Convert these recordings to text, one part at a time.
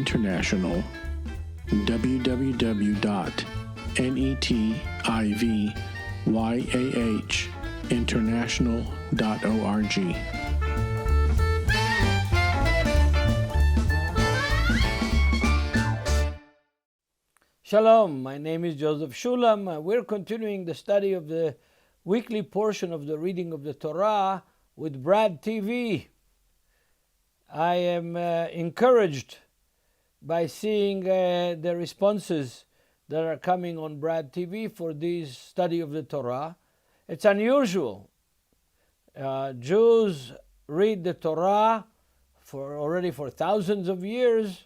International, www.netivyahinternational.org. Shalom, my name is Joseph Shulam. We're continuing the study of the weekly portion of the reading of the Torah with Brad TV. I am encouraged by seeing the responses that are coming on Brad TV for this study of the Torah. It's unusual. Jews read the Torah already for thousands of years,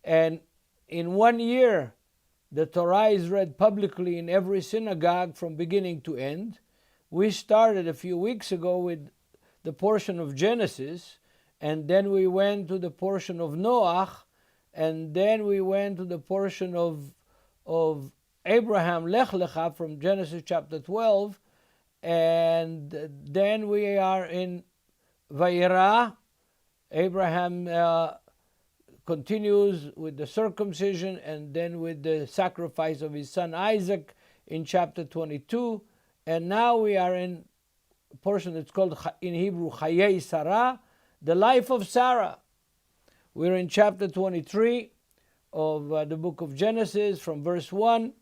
and in 1 year, the Torah is read publicly in every synagogue from beginning to end. We started a few weeks ago with the portion of Genesis, and then we went to the portion of Noach, and then we went to the portion of Abraham, Lech Lecha, from Genesis chapter 12, and then we are in Vayera. Abraham continues with the circumcision and then with the sacrifice of his son Isaac in chapter 22. And now we are in a portion that's called in Hebrew Chayei Sarah, the life of Sarah. We're in chapter 23 of the book of Genesis from verse 1.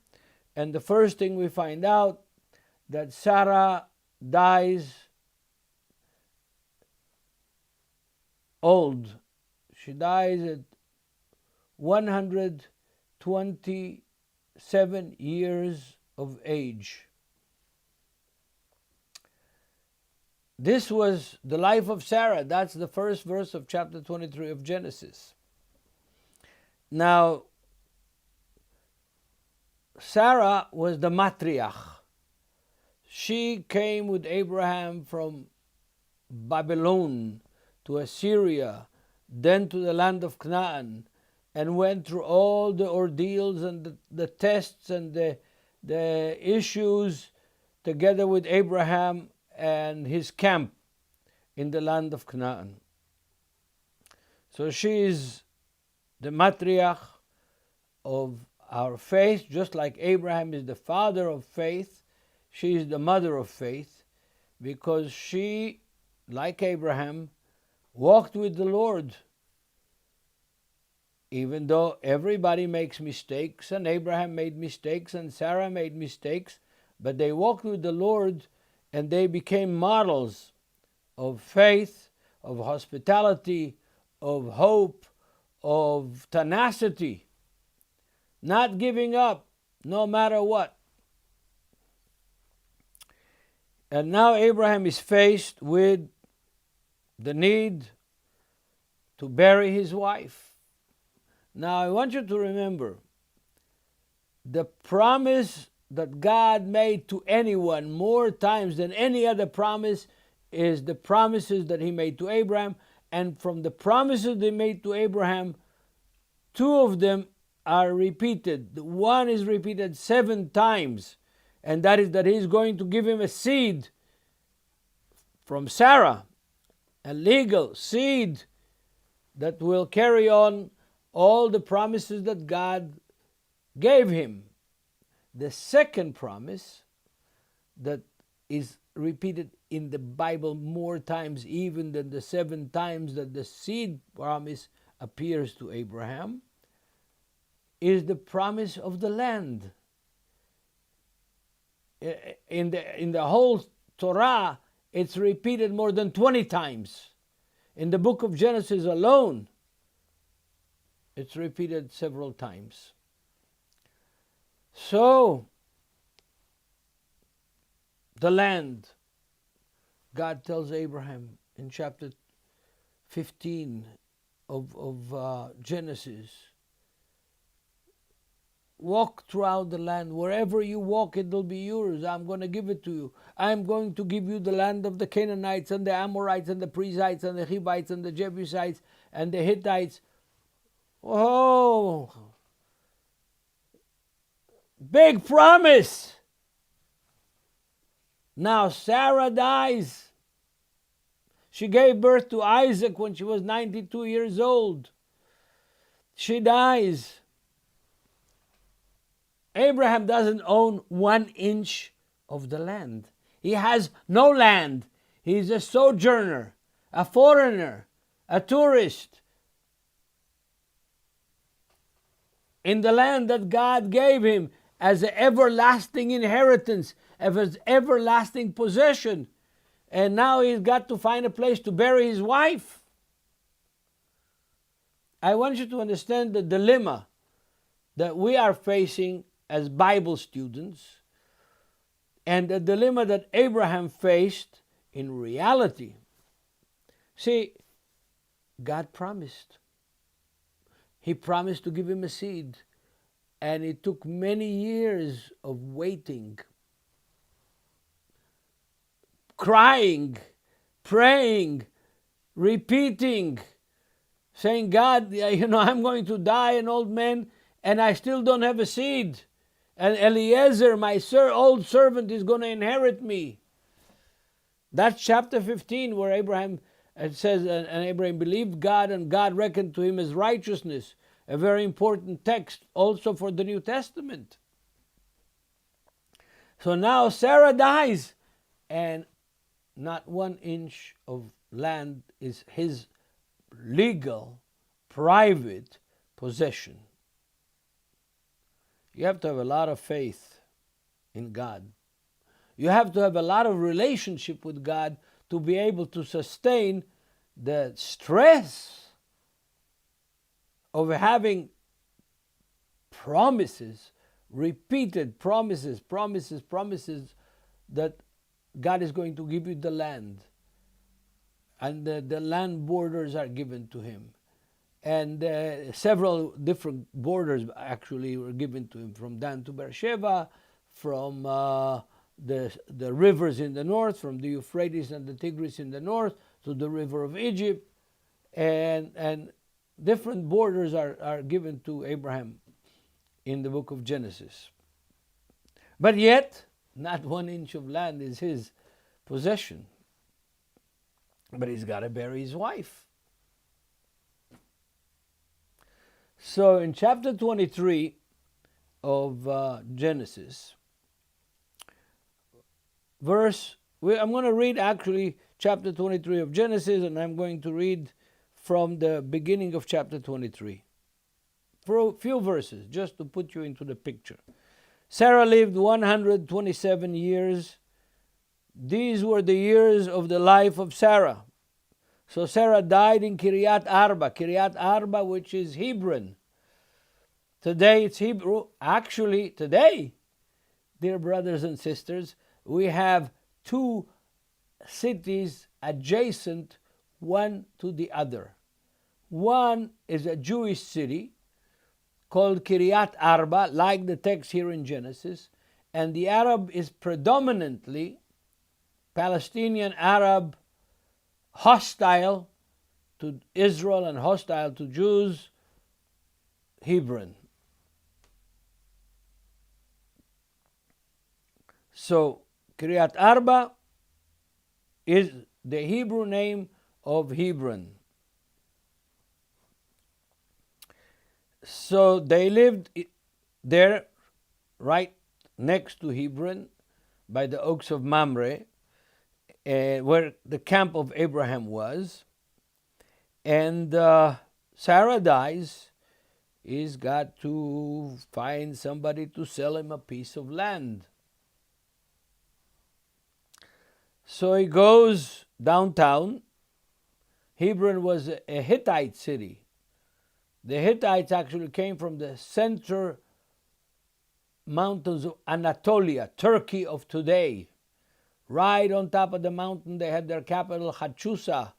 And the first thing we find out that Sarah dies old. She dies at 127 years of age. This was the life of Sarah. That's the first verse of chapter 23 of Genesis. Now, Sarah was the matriarch. She came with Abraham from Babylon to Assyria, then to the land of Canaan, and went through all the ordeals and the tests and the issues together with Abraham and his camp in the land of Canaan. So she is the matriarch of our faith, just like Abraham is the father of faith. She is the mother of faith because she, like Abraham, walked with the Lord. Even though everybody makes mistakes, and Abraham made mistakes, and Sarah made mistakes, but they walked with the Lord and they became models of faith, of hospitality, of hope, of tenacity, not giving up no matter what. And now Abraham is faced with the need to bury his wife. Now I want you to remember, the promise that God made to anyone more times than any other promise is the promises that he made to Abraham. And from the promises they made to Abraham, 2 of them are repeated. One is repeated 7 times, and that is that he's going to give him a seed from Sarah, a legal seed that will carry on all the promises that God gave him. The second promise that is repeated in the Bible more times even than the 7 times that the seed promise appears to Abraham is the promise of the land. In the whole Torah, it's repeated more than 20 times. In the book of Genesis alone, it's repeated several times. So, the land, God tells Abraham in chapter 15 of Genesis, walk throughout the land. Wherever you walk, it will be yours. I'm going to give it to you. I'm going to give you the land of the Canaanites and the Amorites and the Perizzites and the Hivites and the Jebusites and the Hittites. Oh, big promise. Now Sarah dies. She gave birth to Isaac when she was 92 years old. she dies. Abraham doesn't own 1 inch of the land. He has no land. He's a sojourner, a foreigner, a tourist in the land that God gave him as an everlasting inheritance, as an everlasting possession. And now he's got to find a place to bury his wife. I want you to understand the dilemma that we are facing as Bible students, and the dilemma that Abraham faced in reality. See, God promised. He promised to give him a seed, and it took many years of waiting, crying, praying, repeating, saying, God, I'm going to die an old man, and I still don't have a seed. And Eliezer, my old servant, is going to inherit me. That's chapter 15, where Abraham, it says, and Abraham believed God, and God reckoned to him as righteousness. A very important text also for the New Testament. So now Sarah dies, and not 1 inch of land is his legal, private possession. You have to have a lot of faith in God. You have to have a lot of relationship with God to be able to sustain the stress of having promises, repeated promises, that God is going to give you the land. And the land borders are given to him. And several different borders actually were given to him, from Dan to Beersheba, from the rivers in the north, from the Euphrates and the Tigris in the north to the river of Egypt, and different borders are given to Abraham in the book of Genesis. But yet, not 1 inch of land is his possession. But he's got to bury his wife. So in chapter 23 of Genesis, I'm going to read actually chapter 23 of Genesis, and I'm going to read from the beginning of chapter 23. For a few verses, just to put you into the picture. Sarah lived 127 years. These were the years of the life of Sarah. So Sarah died in Kiryat Arba, which is Hebron. Today it's Hebrew. Actually, today, dear brothers and sisters, we have 2 cities adjacent one to the other. One is a Jewish city called Kiryat Arba, like the text here in Genesis, and the Arab is predominantly Palestinian Arab, hostile to Israel and hostile to Jews, Hebron. So Kiryat Arba is the Hebrew name of Hebron. So they lived there right next to Hebron by the oaks of Mamre, where the camp of Abraham was. And Sarah dies. He's got to find somebody to sell him a piece of land. So he goes downtown. Hebron was a Hittite city. The Hittites actually came from the center mountains of Anatolia, Turkey of today. Right on top of the mountain, they had their capital, Hattusa.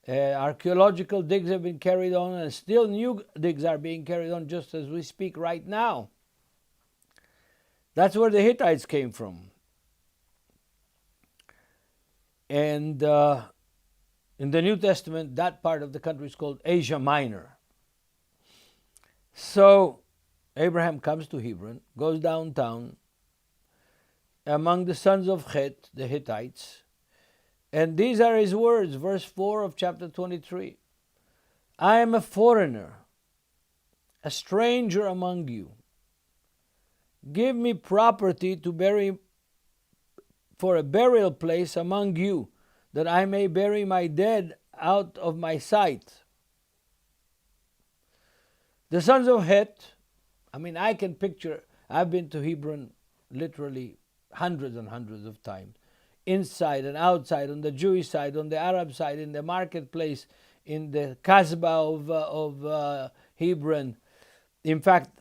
Archaeological digs have been carried on, and still new digs are being carried on just as we speak right now. That's where the Hittites came from. And in the New Testament, that part of the country is called Asia Minor. So Abraham comes to Hebron, goes downtown, among the sons of Chet, the Hittites, and these are his words, verse 4 of chapter 23. I am a foreigner a stranger among you. Give me property to bury for a burial place among you, that I may bury my dead out of my sight. The sons of Het, I can picture, I've been to Hebron literally hundreds and hundreds of times, inside and outside, on the Jewish side, on the Arab side, in the marketplace, in the Kasbah of Hebron. In fact,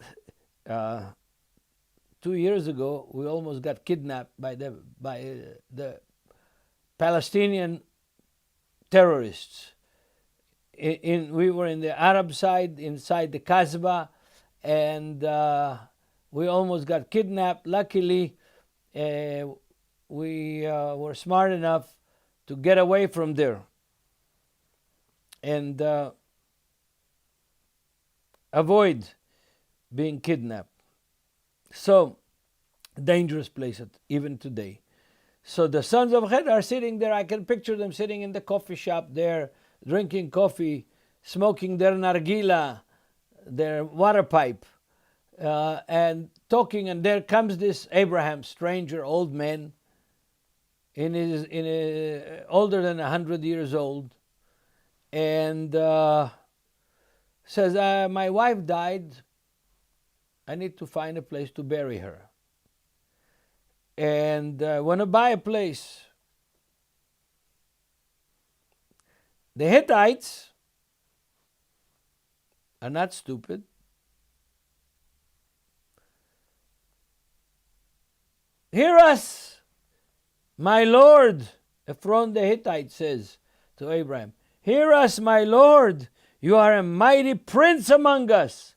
2 years ago, we almost got kidnapped by the Palestinian terrorists. We were in the Arab side, inside the Kasbah, and we almost got kidnapped. Luckily, we were smart enough to get away from there and avoid being kidnapped. So, dangerous place even today. So the sons of Het are sitting there. I can picture them sitting in the coffee shop there, drinking coffee, smoking their nargila, their water pipe, and talking. And there comes this Abraham, stranger, old man, older than 100 years old, and says, my wife died. I need to find a place to bury her. And I want to buy a place. The Hittites are not stupid. Hear us, my Lord. Ephron the Hittite says to Abraham, hear us, my Lord. You are a mighty prince among us.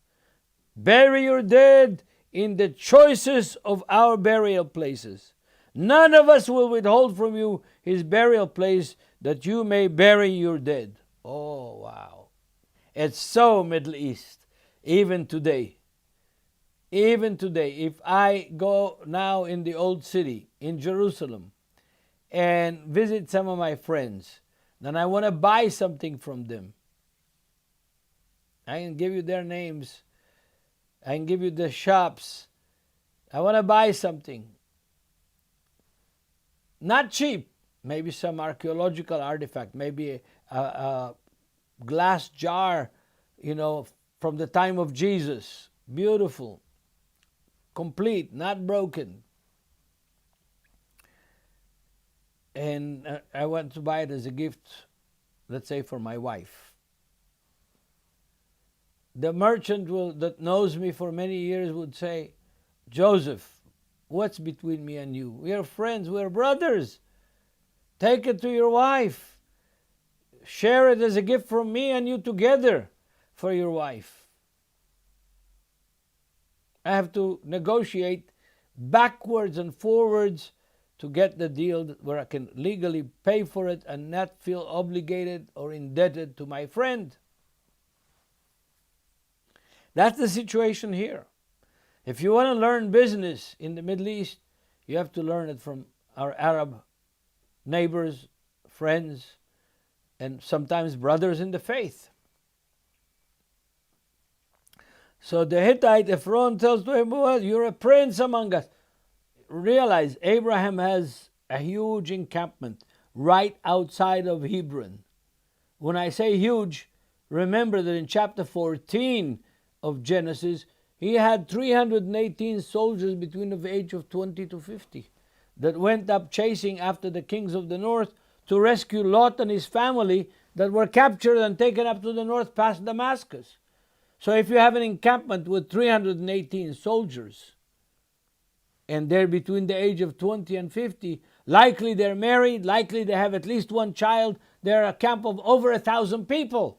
Bury your dead in the choicest of our burial places. None of us will withhold from you his burial place, that you may bury your dead. Oh, wow. It's so Middle East, even today. Even today, if I go now in the old city, in Jerusalem, and visit some of my friends, then I want to buy something from them. I can give you their names. I can give you the shops. I want to buy something. Not cheap. Maybe some archaeological artifact. Maybe a glass jar, from the time of Jesus. Beautiful. Complete, not broken. And I want to buy it as a gift, let's say, for my wife. The merchant that knows me for many years would say, Joseph, what's between me and you? We are friends, we are brothers. Take it to your wife. Share it as a gift from me and you together for your wife. I have to negotiate backwards and forwards to get the deal where I can legally pay for it and not feel obligated or indebted to my friend. That's the situation here. If you want to learn business in the Middle East, you have to learn it from our Arab neighbors, friends, and sometimes brothers in the faith. So the Hittite Ephron tells to him, well, you're a prince among us. Realize Abraham has a huge encampment right outside of Hebron. When I say huge, remember that in chapter 14 of Genesis, he had 318 soldiers between the age of 20 to 50 that went up chasing after the kings of the north to rescue Lot and his family that were captured and taken up to the north past Damascus. So if you have an encampment with 318 soldiers, and they're between the age of 20 and 50, likely they're married, likely they have at least one child, they're a camp of over 1,000 people.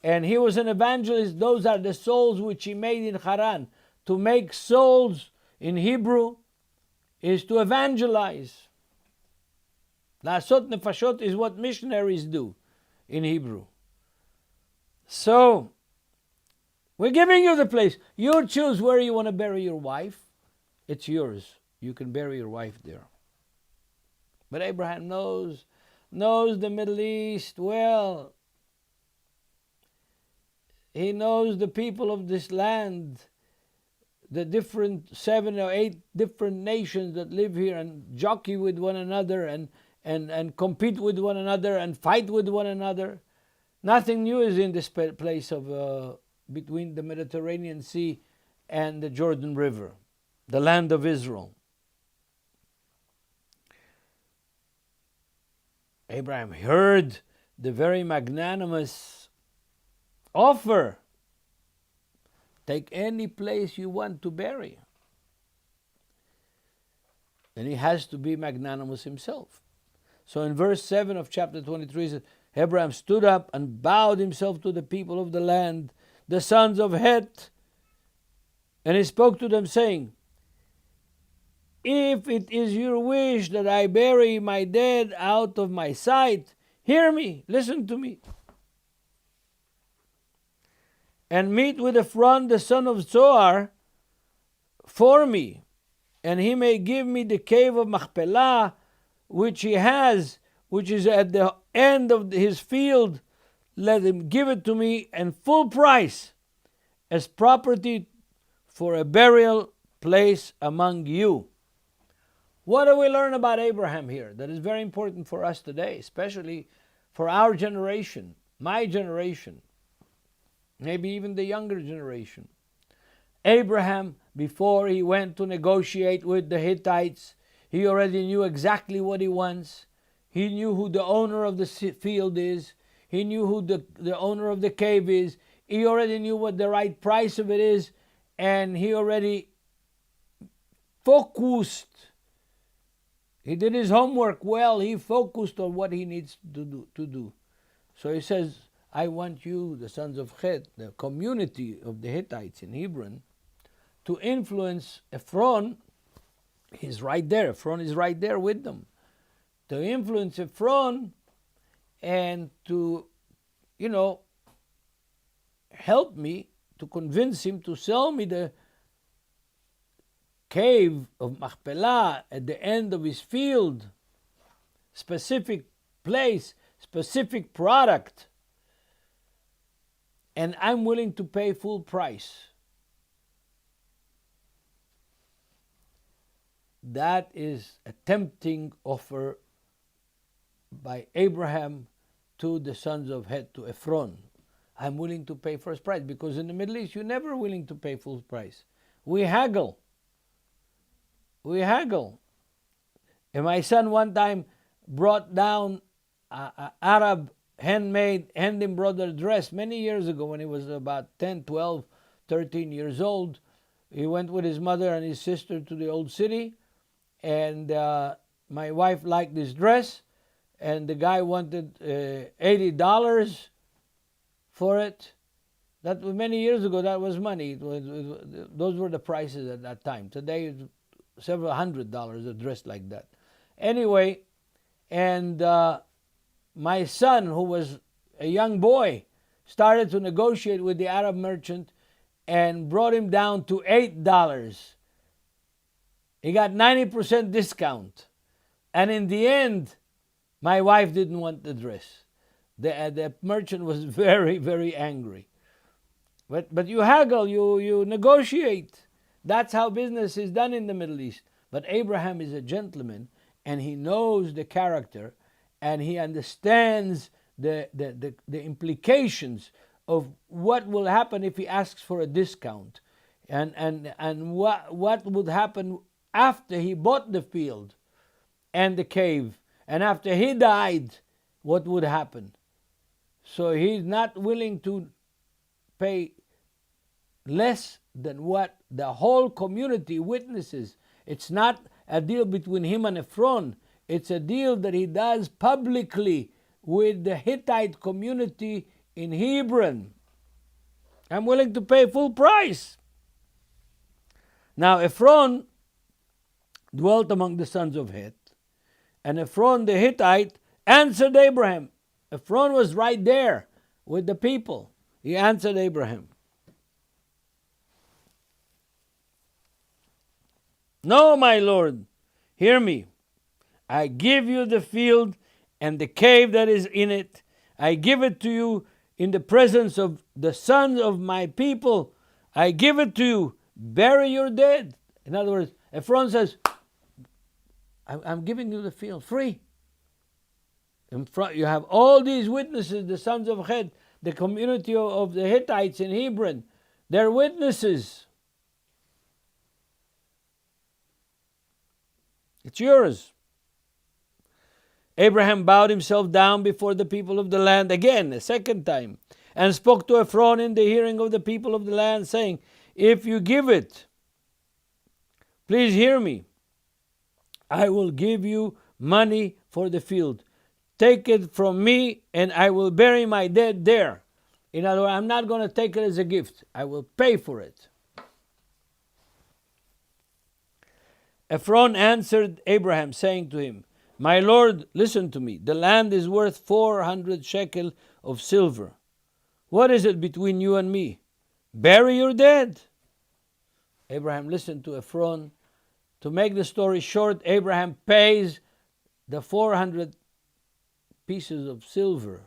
And he was an evangelist. Those are the souls which he made in Haran. To make souls in Hebrew is to evangelize. La'asot nefashot is what missionaries do in Hebrew. So, we're giving you the place. You choose where you want to bury your wife. It's yours. You can bury your wife there. But Abraham knows the Middle East well. He knows the people of this land, the different 7 or 8 different nations that live here and jockey with one another and compete with one another and fight with one another. Nothing new is in this place of between the Mediterranean Sea and the Jordan River, the land of Israel. Abraham heard the very magnanimous offer. Take any place you want to bury. And he has to be magnanimous himself. So in verse 7 of chapter 23, it says, Abraham stood up and bowed himself to the people of the land, the sons of Het, and he spoke to them, saying, if it is your wish that I bury my dead out of my sight, hear me, listen to me, and meet with Ephron the son of Zohar for me, and he may give me the cave of Machpelah, which he has, which is at the end of his field. Let him give it to me in full price as property for a burial place among you. What do we learn about Abraham here that is very important for us today, especially for our generation, my generation, maybe even the younger generation? Abraham, before he went to negotiate with the Hittites, he already knew exactly what he wants. He knew who the owner of the field is. He knew who the owner of the cave is. He already knew what the right price of it is. And he already focused. He did his homework well. He focused on what he needs to do. So he says, I want you, the sons of Het, the community of the Hittites in Hebron, to influence Ephron. He's right there. Ephron is right there with them. To influence Ephron and to, help me to convince him to sell me the cave of Machpelah at the end of his field, specific place, specific product, and I'm willing to pay full price. That is a tempting offer by Abraham to the sons of Het, to Ephron. I'm willing to pay first price, because in the Middle East you're never willing to pay full price. We haggle. And my son one time brought down an Arab handmade, hand-embroidered dress many years ago when he was about 10, 12, 13 years old. He went with his mother and his sister to the old city, and my wife liked this dress, and the guy wanted $80 for it. That was many years ago. That was money. Those were the prices at that time. Today, it's several $100 a dress like that. Anyway, and my son, who was a young boy, started to negotiate with the Arab merchant and brought him down to $8. He got 90% discount. And in the end, my wife didn't want the dress. The merchant was very, very angry. But you haggle, you negotiate. That's how business is done in the Middle East. But Abraham is a gentleman, and he knows the character, and he understands the implications of what will happen if he asks for a discount, and what would happen after he bought the field and the cave, and after he died, what would happen. So he's not willing to pay less than what the whole community witnesses. It's not a deal between him and Ephron. It's a deal that he does publicly with the Hittite community in Hebron. I'm willing to pay full price. Now Ephron dwelt among the sons of Het, and Ephron the Hittite answered Abraham. Ephron was right there with the people. He answered Abraham, "No, my Lord, hear me. I give you the field and the cave that is in it. I give it to you in the presence of the sons of my people. I give it to you. Bury your dead. In other words, Ephron says, I'm giving you the field free. In front, you have all these witnesses, the sons of Het, the community of the Hittites in Hebron. They're witnesses. It's yours. Abraham bowed himself down before the people of the land again, a second time, and spoke to Ephron in the hearing of the people of the land, saying, if you give it, please hear me. I will give you money for the field. Take it from me, and I will bury my dead there. In other words, I'm not going to take it as a gift. I will pay for it. Ephron answered Abraham, saying to him, my lord, listen to me. The land is worth 400 shekel of silver. What is it between you and me? Bury your dead. Abraham listened to Ephron. To make the story short, Abraham pays the 400 pieces of silver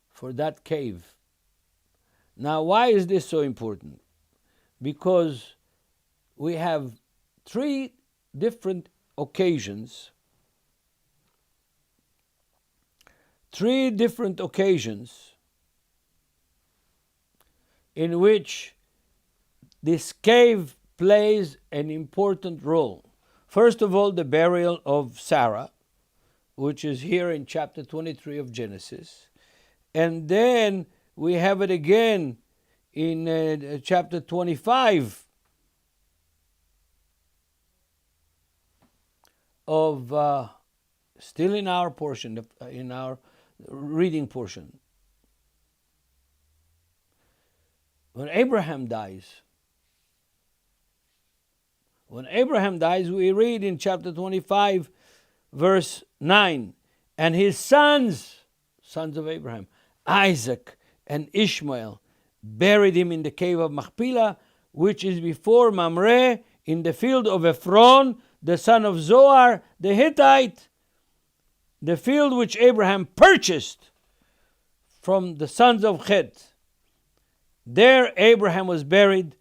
for that cave. Now, why is this so important? Because we have three different occasions in which this cave plays an important role. First of all, the burial of Sarah, which is here in chapter 23 of Genesis. And then we have it again in chapter 25 of, still in our portion, in our reading portion. When Abraham dies, we read in chapter 25, verse 9, and his sons of Abraham, Isaac and Ishmael, buried him in the cave of Machpelah, which is before Mamre, in the field of Ephron, the son of Zohar, the Hittite, the field which Abraham purchased from the sons of Het. There Abraham was buried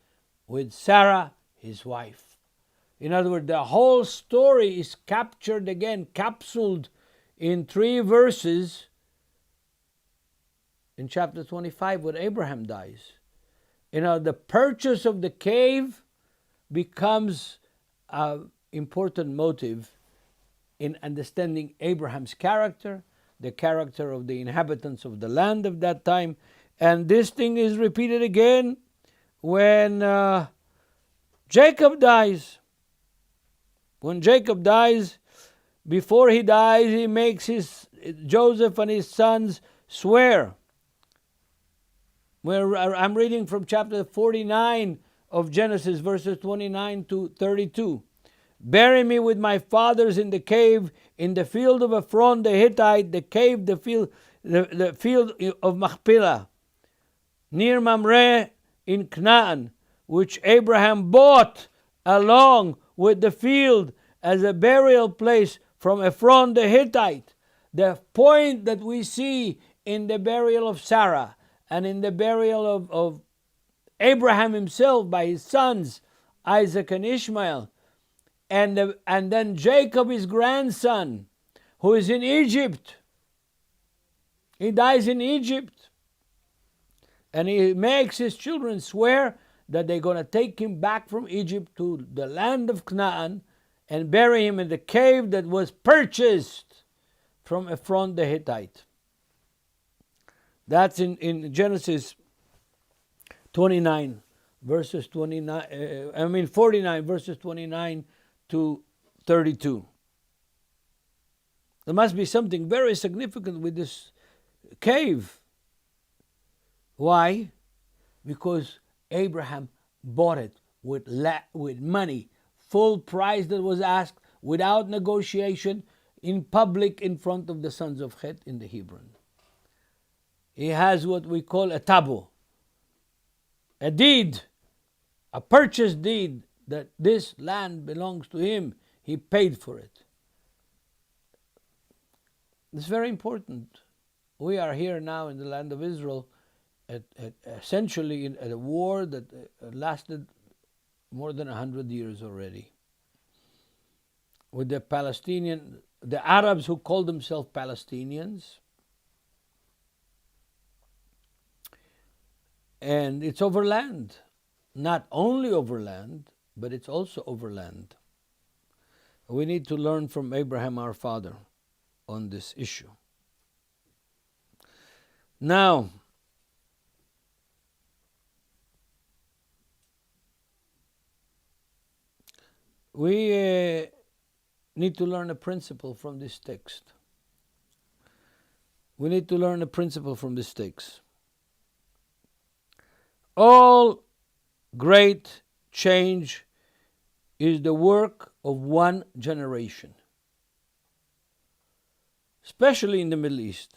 with Sarah, his wife. In other words, the whole story is captured again, capsuled in 3 verses in chapter 25 when Abraham dies. The purchase of the cave becomes an important motive in understanding Abraham's character, the character of the inhabitants of the land of that time. And this thing is repeated again when Jacob dies. When Jacob dies, before he dies, he makes Joseph and his sons swear. I'm reading from chapter 49 of Genesis, verses 29 to 32. Bury me with my fathers in the cave, in the field of Ephron the Hittite, the cave, the field of Machpelah, near Mamre in Canaan, which Abraham bought along with the field as a burial place from Ephron the Hittite. The point that we see in the burial of Sarah and in the burial of Abraham himself by his sons, Isaac and Ishmael, and then Jacob, his grandson, who is in Egypt. He dies in Egypt. And he makes his children swear that they're going to take him back from Egypt to the land of Canaan and bury him in the cave that was purchased from Ephron the Hittite. That's in Genesis 49, verses 49 verses 29 to 32. There must be something very significant with this cave. Why? Because Abraham bought it with money, full price that was asked, without negotiation, in public in front of the sons of Het in the Hebron. He has what we call a tabu, a deed, a purchase deed, that this land belongs to him. He paid for it. It's very important. We are here now in the land of Israel, essentially at a war that lasted more than 100 years already, with the Arabs who called themselves Palestinians. And it's overland. Not only overland, but it's also overland. We need to learn from Abraham, our father, on this issue. Now, we need to learn a principle from this text. We need to learn a principle from this text. All great change is the work of one generation, especially in the Middle East.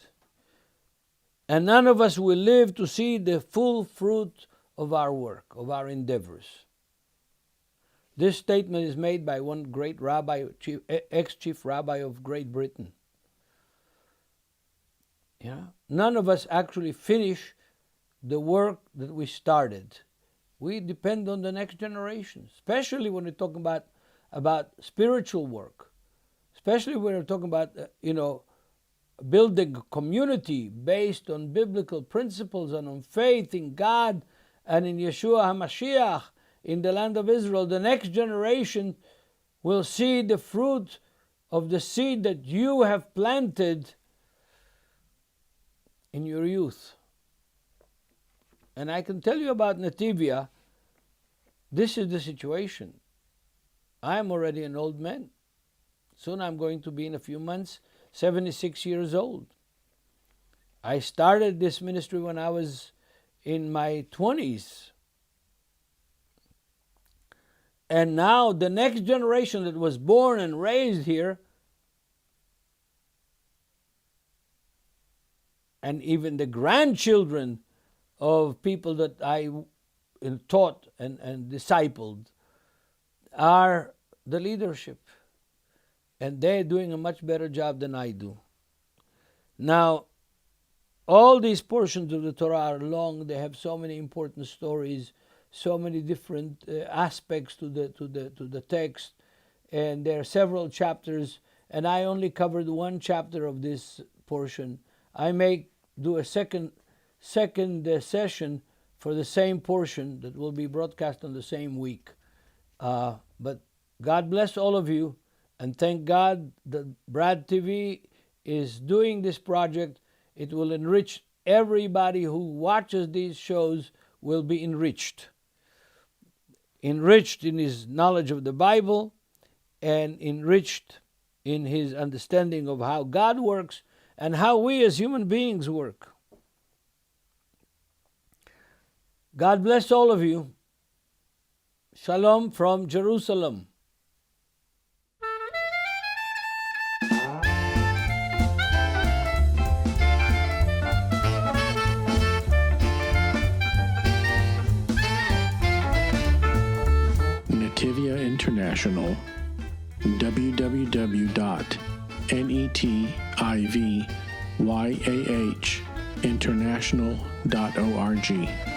And none of us will live to see the full fruit of our work, of our endeavors. This statement is made by one great rabbi, ex-chief rabbi of Great Britain. Yeah? None of us actually finish the work that we started. We depend on the next generation, especially when we're talking about spiritual work, especially when we're talking about, building a community based on biblical principles and on faith in God and in Yeshua HaMashiach in the land of Israel. The next generation will see the fruit of the seed that you have planted in your youth. And I can tell you about Netivyah. This is the situation. I am already an old man. Soon I'm going to be, in a few months, 76 years old. I started this ministry when I was in my 20s. And now the next generation that was born and raised here, and even the grandchildren of people that I taught and discipled, are the leadership. And they're doing a much better job than I do. Now, all these portions of the Torah are long. They have so many important stories, so many different aspects to the text, and there are several chapters. And I only covered one chapter of this portion. I may do a second session for the same portion that will be broadcast on the same week. But God bless all of you. And thank God that Brad TV is doing this project. It will enrich everybody who watches these shows, will be enriched. Enriched in his knowledge of the Bible and enriched in his understanding of how God works and how we as human beings work. God bless all of you. Shalom from Jerusalem. Netivyah International, www.netivyahinternational.org.